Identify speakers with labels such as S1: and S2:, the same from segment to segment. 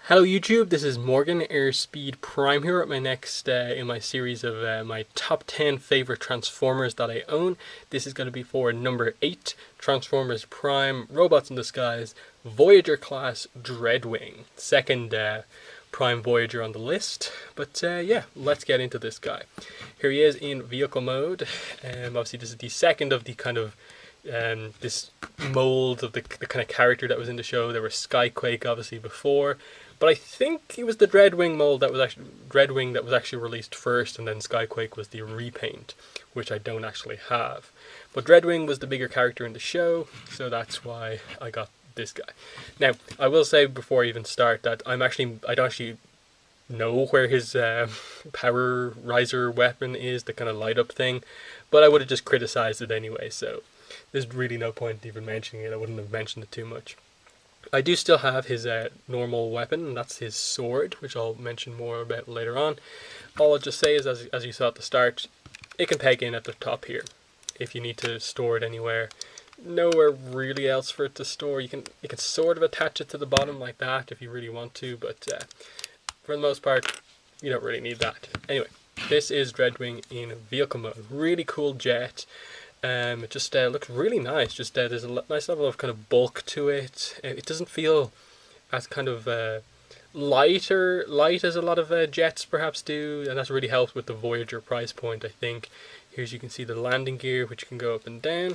S1: Hello YouTube, this is Morgan, Airspeed Prime here at my next in my series of my top 10 favorite Transformers that I own. This is going to be for number 8, Transformers Prime Robots in Disguise Voyager class Dreadwing. Second Prime Voyager on the list, but yeah, let's get into this guy. Here he is in vehicle mode. Obviously this is the second of the kind of this mold of the kind of character that was in the show. There was Skyquake obviously before, but I think it was the Dreadwing mold that was actually released first, and then Skyquake was the repaint, which I don't actually have. But Dreadwing was the bigger character in the show, so that's why I got this guy. Now, I will say before I even start that I don't actually know where his power riser weapon is, the kind of light up thing, but I would have just criticized it anyway, so there's really no point even mentioning it. I wouldn't have mentioned it too much. I do still have his normal weapon, and that's his sword, which I'll mention more about later on. All I'll just say is, as you saw at the start, it can peg in at the top here if you need to store it anywhere. Nowhere really else for it to store. You can sort of attach it to the bottom like that if you really want to, but for the most part, you don't really need that. Anyway, this is Dreadwing in vehicle mode. Really cool jet. It just looks really nice. Just there's a nice level of kind of bulk to it. It doesn't feel as kind of light as a lot of jets perhaps do, and that really helps with the Voyager price point, I think. Here you can see the landing gear, which can go up and down.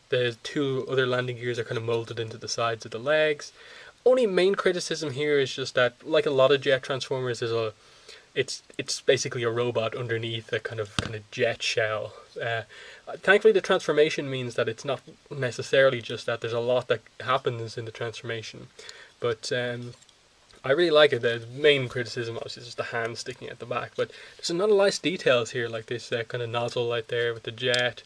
S1: The two other landing gears are kind of molded into the sides of the legs. Only main criticism here is just that, like a lot of jet Transformers, it's basically a robot underneath a kind of jet shell. Thankfully, the transformation means that it's not necessarily just that. There's a lot that happens in the transformation, but I really like it. The main criticism obviously is just the hand sticking at the back, but there's a lot of nice details here, like this kind of nozzle right there with the jet.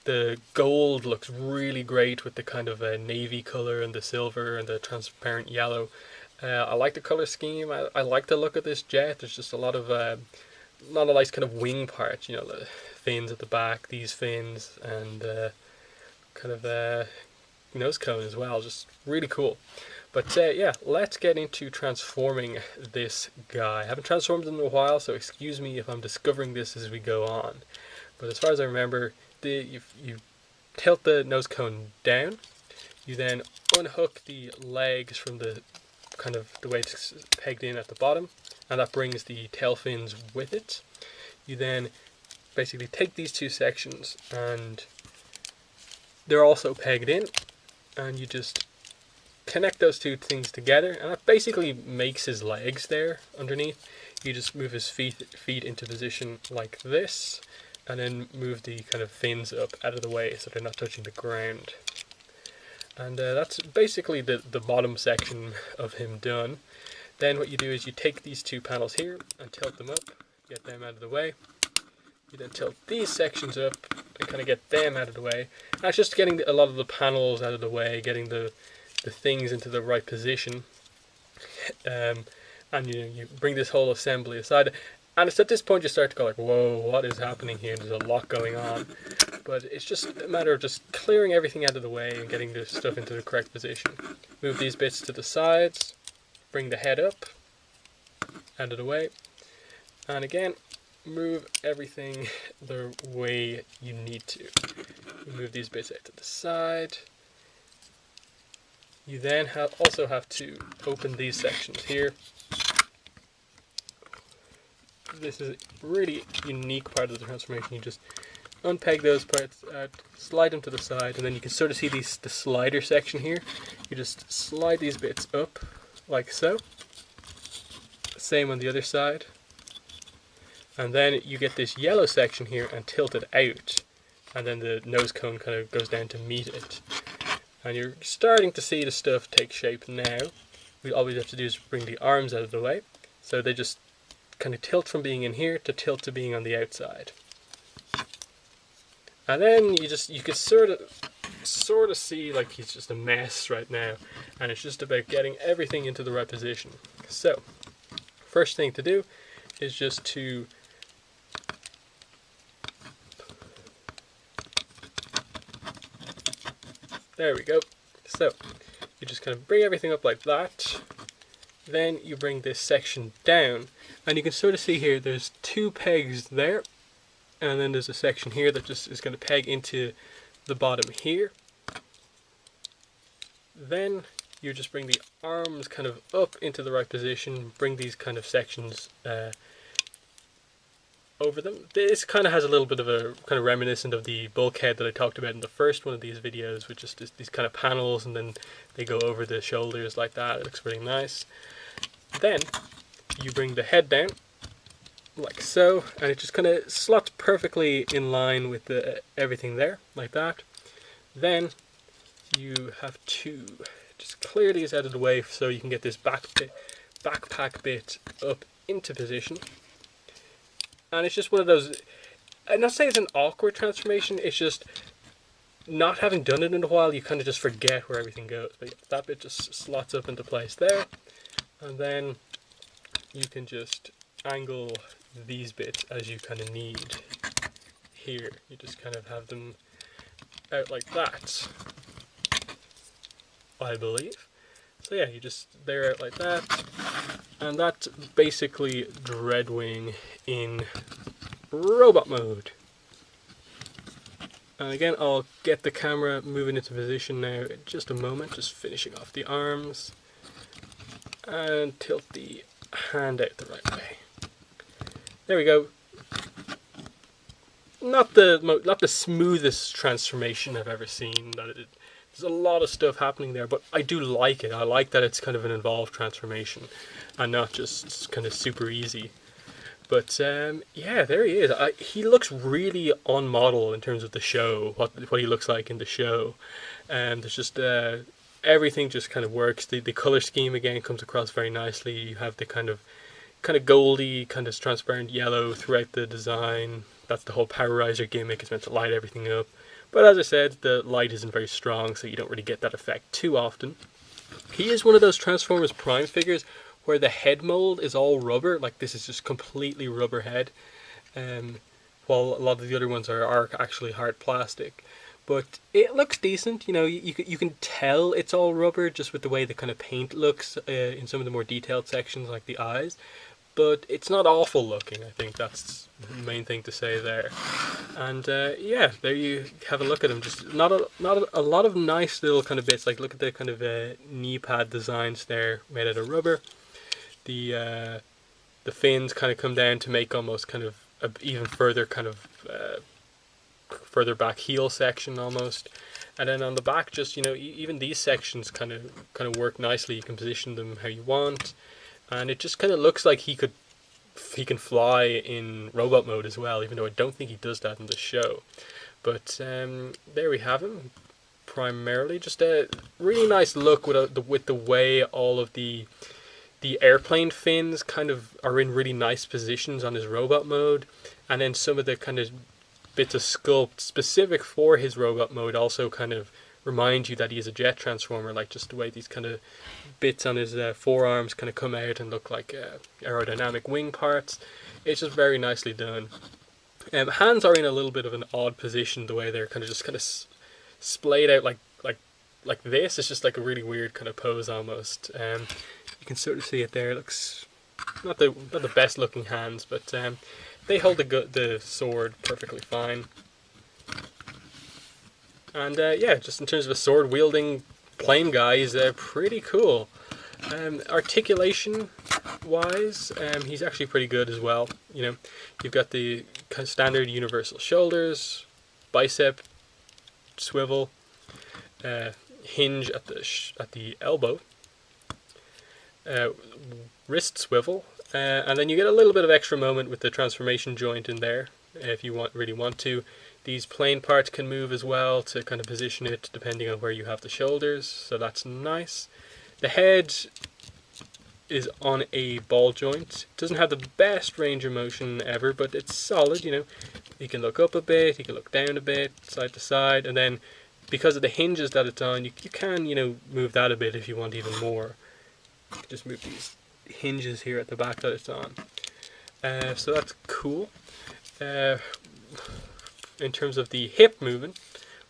S1: The gold looks really great with the kind of navy color and the silver and the transparent yellow. I like the color scheme. I like the look of this jet. There's just a lot of nice kind of wing parts, you know, the fins at the back, these fins, and kind of nose cone as well. Just really cool. But yeah, let's get into transforming this guy. I haven't transformed in a while, so excuse me if I'm discovering this as we go on. But as far as I remember, you tilt the nose cone down. You then unhook the legs from the kind of the way it's pegged in at the bottom, and that brings the tail fins with it. You then basically take these two sections, and they're also pegged in, and you just connect those two things together, and that basically makes his legs there underneath. You just move his feet into position like this, and then move the kind of fins up out of the way so they're not touching the ground. And that's basically the bottom section of him done. Then what you do is you take these two panels here and tilt them up, get them out of the way. You then tilt these sections up and kind of get them out of the way. And that's just getting a lot of the panels out of the way, getting the things into the right position. And you bring this whole assembly aside. And it's at this point you start to go like, whoa, what is happening here? There's a lot going on. But it's just a matter of just clearing everything out of the way and getting the stuff into the correct position. Move these bits to the sides, bring the head up, out of the way, and again, move everything the way you need to. You move these bits out to the side. You then also have to open these sections here. This is a really unique part of the transformation. You just unpeg those parts out, slide them to the side, and then you can sort of see the slider section here. You just slide these bits up like so. Same on the other side. And then you get this yellow section here and tilt it out, and then the nose cone kind of goes down to meet it. And you're starting to see the stuff take shape now. All we have to do is bring the arms out of the way, so they just kind of tilt from being in here to tilt to being on the outside. And then you can sort of see like he's just a mess right now, and it's just about getting everything into the right position. So, first thing to do is just to there we go. So, you just kind of bring everything up like that. Then you bring this section down, and you can sort of see here there's two pegs there, and then there's a section here that just is going to peg into the bottom here. Then you just bring the arms kind of up into the right position, bring these kind of sections over them. This kind of has a little bit of a kind of reminiscent of the bulkhead that I talked about in the first one of these videos, with just these kind of panels, and then they go over the shoulders like that. It looks really nice. Then you bring the head down like so, and it just kind of slots perfectly in line with everything there like that. Then you have to just clear these out of the way so you can get this backpack bit up into position. And it's just one of those, I'm not saying it's an awkward transformation, it's just not having done it in a while, you kind of just forget where everything goes. But yeah, that bit just slots up into place there. And then you can just angle these bits as you kind of need here. You just kind of have them out like that, I believe. So yeah, they're out like that. And that's basically Dreadwing in robot mode. And again, I'll get the camera moving into position now in just a moment, just finishing off the arms. And tilt the hand out the right way. There we go. Not the smoothest transformation I've ever seen. There's a lot of stuff happening there, but I do like it. I like that it's kind of an involved transformation and not just kind of super easy. But yeah, there he is. He looks really on model in terms of the show, what he looks like in the show. And there's just everything just kind of works. The color scheme again comes across very nicely. You have the kind of goldy, kind of transparent yellow throughout the design. That's the whole Powerizer gimmick. It's meant to light everything up. But as I said, the light isn't very strong, so you don't really get that effect too often. He is one of those Transformers Prime figures where the head mold is all rubber. Like, this is just completely rubber head, while a lot of the other ones are actually hard plastic. But it looks decent, you know, you can tell it's all rubber just with the way the kind of paint looks in some of the more detailed sections like the eyes. But it's not awful looking. I think that's the main thing to say there. And yeah, there you have a look at him. Just not a lot of nice little kind of bits. Like, look at the kind of knee pad designs there made out of rubber. The fins kind of come down to make almost kind of a even further kind of further back heel section almost. And then on the back, just, you know, even these sections kind of work nicely. You can position them how you want. And it just kind of looks like he can fly in robot mode as well, even though I don't think he does that in the show. But there we have him. Primarily, just a really nice look with the way all of the airplane fins kind of are in really nice positions on his robot mode, and then some of the kind of bits of sculpt specific for his robot mode also kind of remind you that he is a jet transformer, like just the way these kind of bits on his forearms kind of come out and look like aerodynamic wing parts. It's just very nicely done. Hands are in a little bit of an odd position, the way they're kind of splayed out like this. It's just like a really weird kind of pose almost. You can sort of see it there. It looks not the best looking hands, but they hold the sword perfectly fine. And yeah, just in terms of a sword wielding plane guy, he's pretty cool. Articulation wise, he's actually pretty good as well. You know, you've got the kind of standard universal shoulders, bicep swivel, hinge at the elbow, wrist swivel, and then you get a little bit of extra moment with the transformation joint in there if you really want to. These plane parts can move as well to kind of position it depending on where you have the shoulders, so that's nice. The head is on a ball joint. Doesn't have the best range of motion ever, but it's solid, you know. You can look up a bit, you can look down a bit, side to side, and then because of the hinges that it's on, you can, you know, move that a bit if you want even more. You can just move these hinges here at the back that it's on. So that's cool. In terms of the hip movement,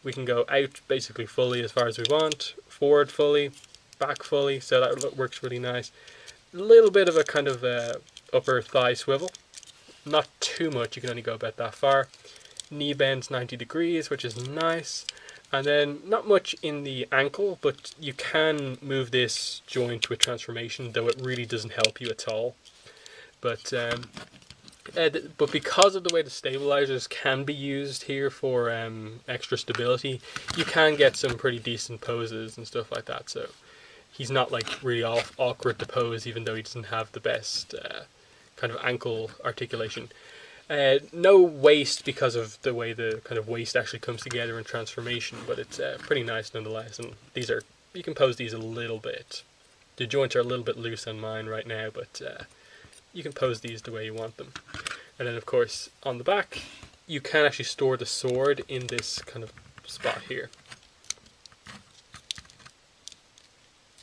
S1: we can go out basically fully as far as we want, forward fully, back fully, so that works really nice. little bit of a kind of upper thigh swivel. Not too much, you can only go about that far. Knee bends 90 degrees, which is nice. And then not much in the ankle, but you can move this joint with transformation, though it really doesn't help you at all. But because of the way the stabilizers can be used here for extra stability, you can get some pretty decent poses and stuff like that. So he's not like really awkward to pose, even though he doesn't have the best kind of ankle articulation. No waist because of the way the kind of waist actually comes together in transformation, but it's pretty nice nonetheless. And these are, you can pose these a little bit. The joints are a little bit loose on mine right now, but you can pose these the way you want them. And then of course on the back you can actually store the sword in this kind of spot here,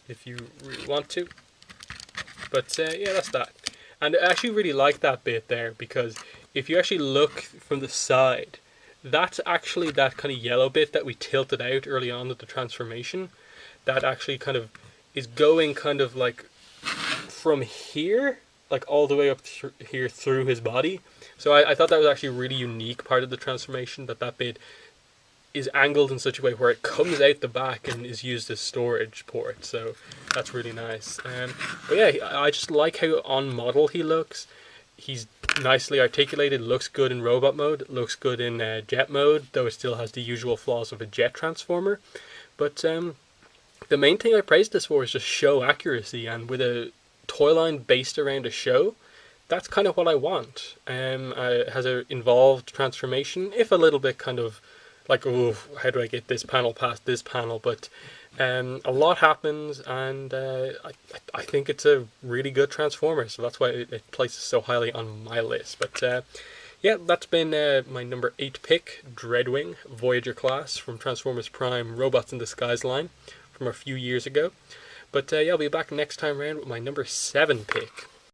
S1: if you really want to. But yeah, that's that. And I actually really like that bit there, because if you actually look from the side, that's actually that kind of yellow bit that we tilted out early on with the transformation. That actually kind of is going kind of like from here, like all the way up here through his body. So I thought that was actually a really unique part of the transformation, that bit is angled in such a way where it comes out the back and is used as storage port. So that's really nice. But yeah, I just like how on model he looks. He's nicely articulated, looks good in robot mode, looks good in jet mode, though it still has the usual flaws of a jet transformer. But the main thing I praised this for is just show accuracy, and with a toy line based around a show, that's kind of what I want. It has an involved transformation, if a little bit kind of like, oh, how do I get this panel past this panel? But a lot happens, and I think it's a really good transformer, so that's why it places so highly on my list. But yeah, that's been my number 8 pick, Dreadwing, Voyager class from Transformers Prime Robots in Disguise line from a few years ago. But yeah, I'll be back next time around with my number 7 pick.